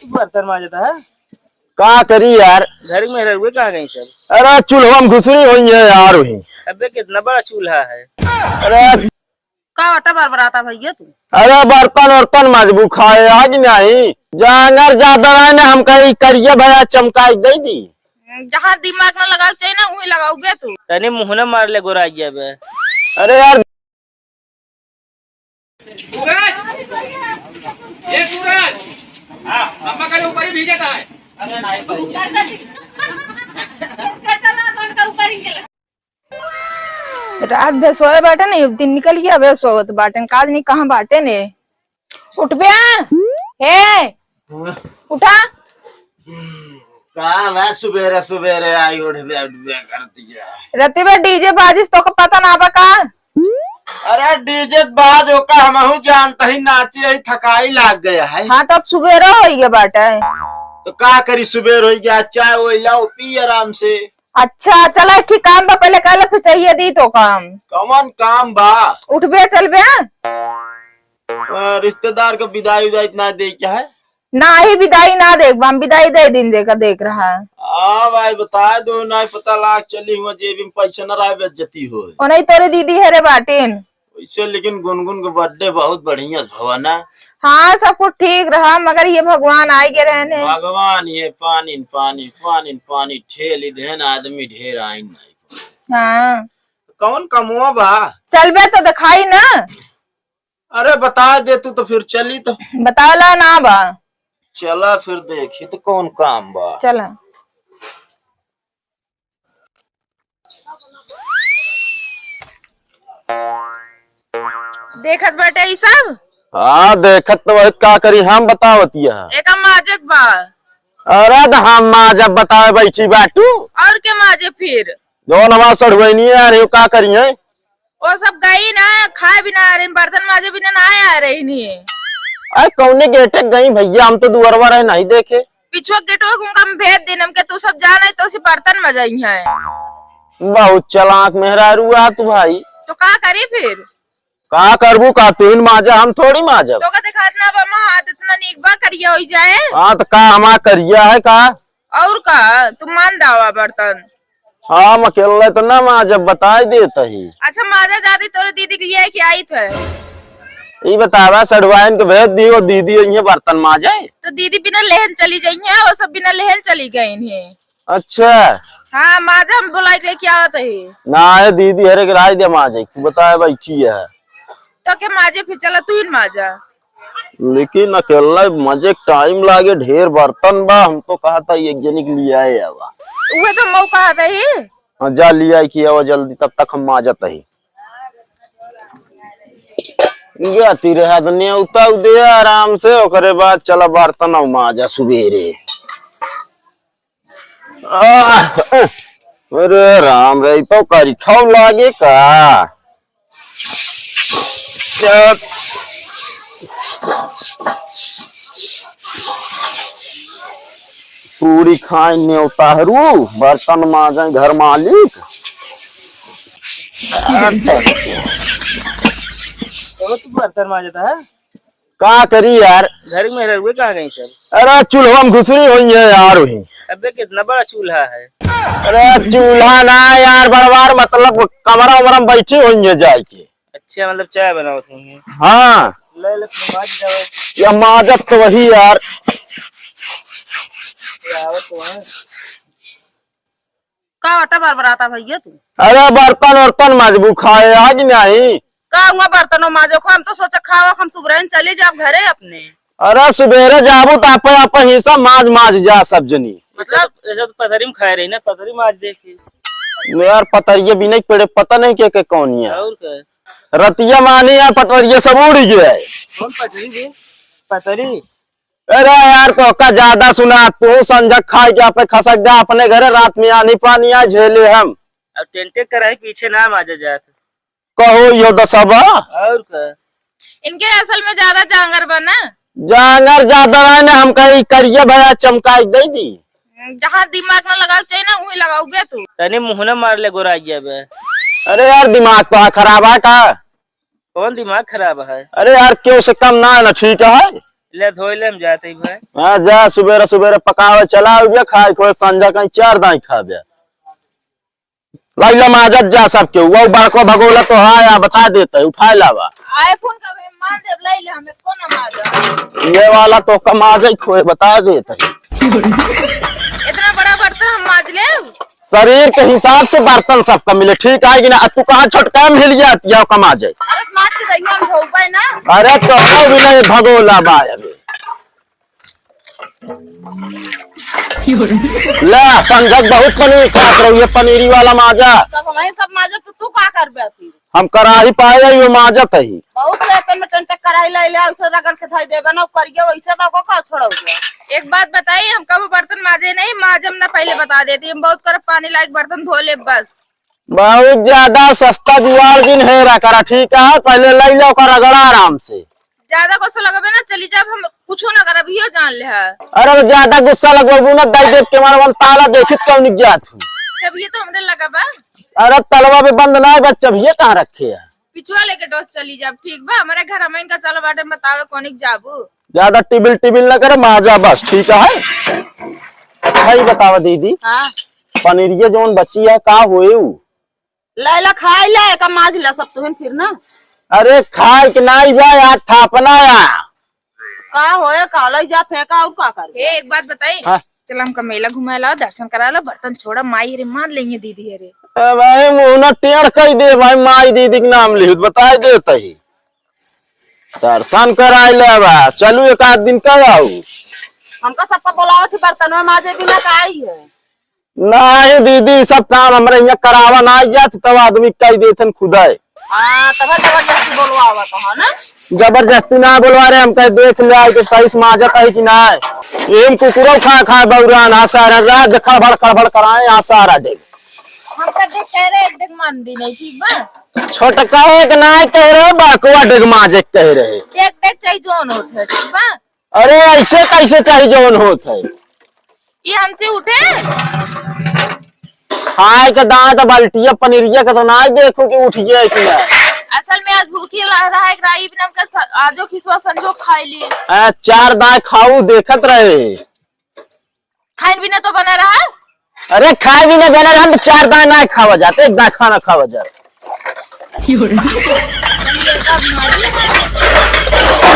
बर्तन मांजता है। का करी यार। घर में रह कहाँ गई सब? अरे चूल्हा में घुसरी हुई है यार वही। अबे कितना बड़ा चूल्हा है। अरे का आटा बरबराता भैया तू? अरे बर्तन वर्तन मजबू खाए आग नहीं जांगर ज्यादा ने हम कही करिए भैया चमकाई दे दी। जहाँ दिमाग न लगा चाहिए ना वही लगाऊ बे तू। तने मुंह न मार ले गोराइया बे। अरे यार ये सूरज अम्मा का ऊपर ही भीगता है। रात भर सोए बाटे ने दिन निकल गया बे सोत बाटे काज नहीं कहाँ बाटे ने। उठ बे हे उठा। का मैं सुबेरे सुबेरे आई उठ बे कर दिया। रति बे डीजे बाजिश तो को पता ना बा का? अरे डीजे बाज होका हमहू जानता ही नाचे ही थकाई लाग गया है। हाँ तो अब सुबेरा हो गया बाटे तो का करी सुबेर हो गया चाय वो लाओ पी आराम से। अच्छा चला एक काम बा पहले कल फिर चाहिए दी तो काम कौन काम बा? उठ बे चल बे। रिश्तेदार का विदाई उदाई इतना दे क्या है ना ही विदाई ना देख हम विदाई दे दिन देकर देख रहा है। हाँ भाई बता दो ना पता लाग चली हुआ जेब में पैसा न रहा बेइज्जती हो। और नहीं तोरी दीदी है रे बाटिन वैसे लेकिन गुनगुन का बर्थडे बहुत बढ़िया भवा ना। हाँ सब कुछ ठीक रहा मगर ये भगवान आए के रहने भगवान ये पानी पानी पानी पानी ठेली देन आदमी ढेर आई नहीं। हाँ कौन कमुआ बा? चल बे तो दिखाई ना। अरे बता दे तू तो फिर चली तो बतावला ना बा। चला फिर देखी तो कौन काम बा। चला देखत बेटे ये सब। हाँ देखत तो वही का करी हम बतावतिया एक माजक बा। अरे हम जब बतावे बैठी बाटू और के माजे फिर दो नवाज सड़वनी आ रही का करिए वो सब गई ना खाए बिना आ रहे बर्तन माजे बिना ना आ रही नहीं। अरे कौने गेटे गई भैया हम तो दुअरवा रहे नहीं देखे। पिछुआ गेटो घूम कर भेज देने के तू सब जाना है तो उसी बर्तन मजाई है। बहुत चलाक मेहरारू आ तू भाई। तो का करी फिर? का करबू का तीन माजा हम थोड़ी माजब। तो का दिखाना बा हाथ इतना नीक बा करिया हो जाए। हाँ तो का हमारा करिया है का और का तुम मान दावा बर्तन। हाँ अकेले तो ना माजब बता देता ही। अच्छा माजा जाती तोरे दीदी के लिए कि आई थे? ये बतावा सड़वाइन के भेज दी और दीदी ये बर्तन माजे। तो दीदी बिना लेहन चली गई है और सब बिना लेहन चली गई है। अच्छा हाँ माजा हम बुलाई के लेके आवत है ना है दीदी हरे राय दे माजे बताए बैठी है तो के माजे फिर चला तू ही माजा। लेकिन अकेला मजे टाइम लागे ढेर बर्तन बा हम तो कहा था एक जनी के लिए आए आवा वो तो मौका आता ही। हाँ जा लिया कि आवा जल्दी तब तक हम माजत ही जाती रहा दुनिया उता दे आराम से ओकरे बाद चला बर्तन और माजा सुबेरे। अरे राम रे तो करी खाओ लागे का पूरी खाई ने उतारू बर्तन माजे घर मालिक। तू बर्तन मांजता है। का करी यार। घर में रह कहाँ गई सब? अरे चूल्हा में घुसरी हुई है यार वही। अबे कितना बड़ा चूल्हा है। अरे चूल्हा ना यार बड़वार मतलब कमरा उमरा में बैठी हुई है जाए के। अच्छा मतलब चाय बनाओ तुम? हाँ ले ले माज जाओ। या माजत तो वही यार। का आटा बरबराता भैया तू? अरे बर्तन वर्तन मजबू खाए आग नहीं का हुआ बर्तनों माजो को हम तो सोचा खावा हम सुबह चले जाओ घरे अपने। अरे सुबेरे जाबू तो आप हिस्सा माज माज जा सब जनी। मतलब ऐसा तो पथरी में खाए रही ना पथरी माज देखी यार पतरिये भी नहीं पड़े पता नहीं के कौन है और क्या रतिया मानी यार पतरिये सब उड़ गए। कौन पथरी भी पथरी? अरे यार तो का ज्यादा सुना तू संजक खा के अपने खसक जा अपने घरे रात में आनी पानी आ झेले हम। अब टेंटे कराए पीछे ना माजा जात कहो यो दसबा और क्या इनके असल में ज्यादा जांगर बना जांगर ज्यादा रहने हम कही करिए भैया चमकाई दे दी। जहाँ दिमाग न लगा चाहिए ना वही लगाऊ बे तू। तने मुंह न मार ले गोराइया बे। अरे यार दिमाग तो खराब है का? कौन दिमाग खराब है? अरे यार क्यों से कम ना है ना ठीक है ले धोई ले हम जाते ही भाई। हाँ जा सुबेरे सुबेरे पकावे चला उबिया खाए खोए संजा कहीं 4 दाई खाबे लाइला माजत जा सबके वो बाको भगोला तो हां बता देता है उठाए लावा आईफोन का मान दे लैले हमें कोन मार ये वाला तो कमाजे खोए बता देता है। इतना बड़ा बर्तन हम माज ले शरीर के हिसाब से बर्तन सबका मिले ठीक है कि ना तू कहाँ छोटका में हिल जाती है कमा जाए। अरे माज के दैया हम धोबै ना। अरे तो भी नहीं भगोला बाय अभी ले संजक बहुत पनीर खात रही है पनीरी वाला माजा सब हमें सब माजब तो तू का करबे फिर हम करा ही पाए वो माजत ही बहुत से अपन में टंटक कराई ले ले उसे रगड़ के धई देबे ना करिए वैसे बाको का छोड़ो। एक बात बताइए हम कब बर्तन माजे नहीं माजम ना पहले बता देती हम बहुत कर पानी लायक बर्तन धो ले बस। बहुत ज्यादा सस्ता जुआड़ दिन है करा ठीक है पहले ले लो कर रगड़ा आराम से ज्यादा गुस्सा लगबे ना चली जाब हम कुछ ना करब हियो जान ले है। अरे तो ज्यादा गुस्सा लगबू ना दई देव के मारवन ताला देखित क्यों निक जात हूं जब ये तो हमरे लगबा अरे तलवा पे बंद ना बच्चा ये कहां रखे है पिछुआ लेके डोस चली जाब ठीक बा हमारे घर हम इनका चलो बाटे बतावे कोनिक जाबू ज्यादा टिबिल टिबिल ना करे माजा बस ठीक है भाई बतावा दीदी हां पनीरिया जोन बची है का होए उ लैला खाई ले का माज ला सब तुहन फिर ना अरे खाए के नहीं जाए आज थापना या का होए काला जा फेंका और का कर ए एक बात बताई हाँ? चल हमका मेला घुमाए ला दर्शन करा ला बर्तन छोड़ा माई रे मान लेंगे दीदी रे भाई मुंह टेढ़ कह दे भाई माई दीदी के नाम लिख बता देता ही दर्शन कराए ले बा चलू एक आध दिन कब आऊ हमका सबका बोलावत थी बर्तन में माजे बिना का आई है नहीं दीदी सब काम हमारे यहाँ करावा ना जात तब आदमी कह देते खुदा हां तब जबरदस्ती बोलवावा तो है ना जबरदस्ती ना बोलवा रहे हम कह देख ले आई के सही से माजा कही कि ना एम कुकुरो खा खा बौरान आसारा रात खड़बड़ खड़बड़ कराए आसारा डेग हम का देख कह रहे एक डेग मान दी नहीं ठीक बा छोटका एक ना कह रहे बाकुआ डेग माजे कह रहे एक डेग चाहिए जोन होत है ठीक बा। अरे ऐसे कैसे चाहिए जौन होत है ये हमसे उठे खाए के दांत बाल्टिया पनीरिया का तो ना देखो कि उठ जाए कि ना असल में आज भूखी रहा है राई बिना हमका आजो खिसवा संजो खाई ली 4 दाएं खाऊ देखत रहे खाइन बिना तो बना रहा अरे खाए भी ना बना हम तो 4 दाएं ना खावा जाते एक दाएं खाना खावा जाते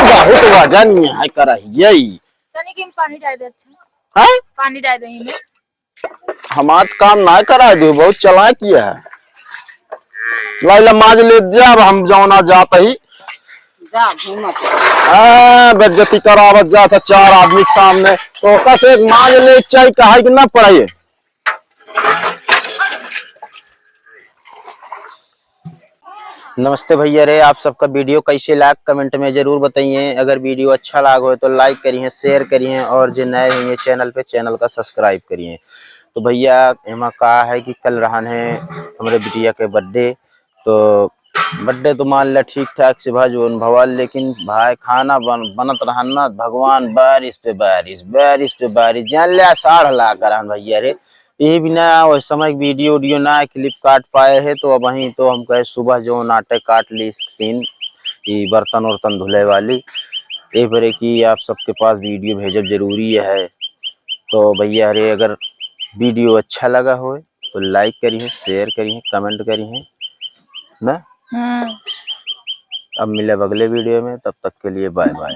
बहुत वजन है करा यही तनी कि पानी डाल दे अच्छा है पानी डाल दे में हमार काम ना करा दो बहुत चला किया है लाइला माज ले जब हम जौना जात ही जा घूमत बेइज्जती करावत जाता 4 आदमी के सामने तो कस एक माज ले चाहिए कहा कि ना पड़ाइए नमस्ते भैया रे आप सबका वीडियो कैसे लाग कमेंट में जरूर बताइए अगर वीडियो अच्छा लाग हो तो लाइक करिए शेयर करिए और जो नए हैं चैनल पे चैनल का सब्सक्राइब करिए। तो भैया एमा कहा है कि कल रहन है हमारे बिटिया के बर्थडे तो बर्थडे तो मान लिया ठीक ठाक से भाजन भवाल लेकिन भाई खाना बनत रहन ना भगवान बारिश पे बारिश जान लिया 6.5 लाख रहन भैया रे ये बिना उस समय वीडियो ना क्लिप काट पाए है तो अब वहीं तो हम कहे सुबह जो नाटक काट ली सीन ये बर्तन वर्तन धुले वाली ये बरे की आप सबके पास वीडियो भेजब जरूरी है। तो भैया अरे अगर वीडियो अच्छा लगा हो तो लाइक करिए शेयर करिए कमेंट करिए ना। अब मिले अगले वीडियो में तब तक के लिए बाय बाय।